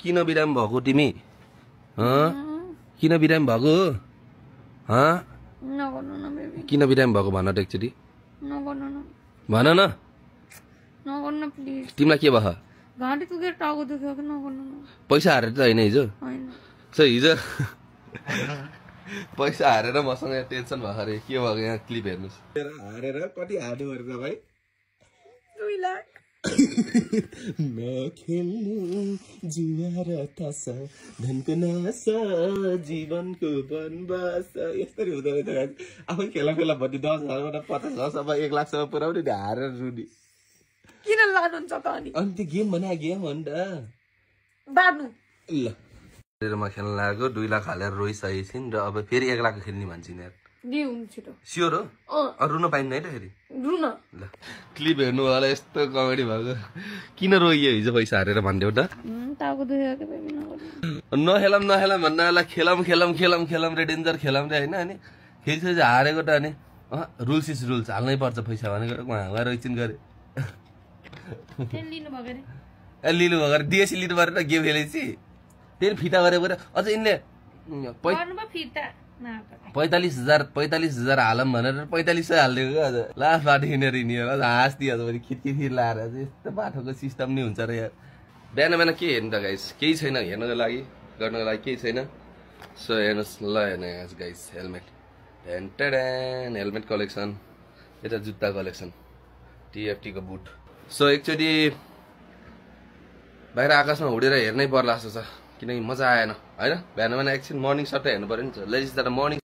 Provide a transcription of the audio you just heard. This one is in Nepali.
किन बिरामी भएको तिमी किन बिरामी भएको नगर्नु न बेबी किन बिरामी भएको भन त एकचोटि नगर्नु न भन न नगर्नु प्लिज तिमीलाई के भयो घाँटी दुखेर टाउको दुख्यो कि नगर्नु न पैसा हारेर त होइन हिजो हैन हिजो पैसा हारेर मसँग टेन्सन भएको अरे के भएको यहाँ क्लिप हेर्नुहोस् हारेर कति हार्नु भनेर भाइ 2 लाख नखेल्नु जुवा र तासा धनको नासा जीवनको वनवास यस्तरी हुँदो रहेछ आफै खेला खेला भन्ने 10,000 50,000 1 लाखसम्म पुऱ्याउने हारेर रुनी किन लानुहुन्छ त अनि त्यो गेम भने गेम हो नि त बाड्नु ल म खेल्न लागेको 2 लाख हालेर रोइसकेछिन् र अब फेरि 1 लाख खेल्ने भन्छन् यार दिउ छिटो स्योर हो रुन पाइन्न है त फेरि रुन ल क्लिप हेर्नु होला यस्तो कमेडी भएको किन रोइयो हिजो पैसा हारेर भन्देऊ त टाउको दुख्यो कि बेबी नगर्नु नखेलम भन्नाला खेलम रे डेन्जर खेलम रे हैन अनि फेरि हारेको त अनि रुल्स इज रुल्स हाल्नै पर्छ पैसा भनेको उहाँ रोइचिन गरे लिनु भगरे ए लिनु भगर देशी लिनु परेन गेम खेलेछि फेरि फिटा गरे परे अझ यिनले 45,000 हालम भनेर 4500 हाल्दिएको क्या अझ लास्ट बाटो हिँडेर हिँड्यो हाँस्दियो भने खिटखिट लाएर यस्तो बाटोको सिस्टम नि हुन्छ र यार बिहान के हेर्नु त गाइस केही छैन हेर्नको लागि गर्नको लागि केही छैन सो हेर्नुहोस् ल हेर्नु गाइस हेलमेट कलेक्सन यता जुत्ता कलेक्सन टिएफटी को बुट सो एकचोटि बाहिर आकाशमा उडेर हेर्नै पर्ला जस्तो छ किनकि मजा आएन हैन बिहान एकछिन मर्निङ सट हेर्नु पर्यो नि त लेजिस तर मर्निङ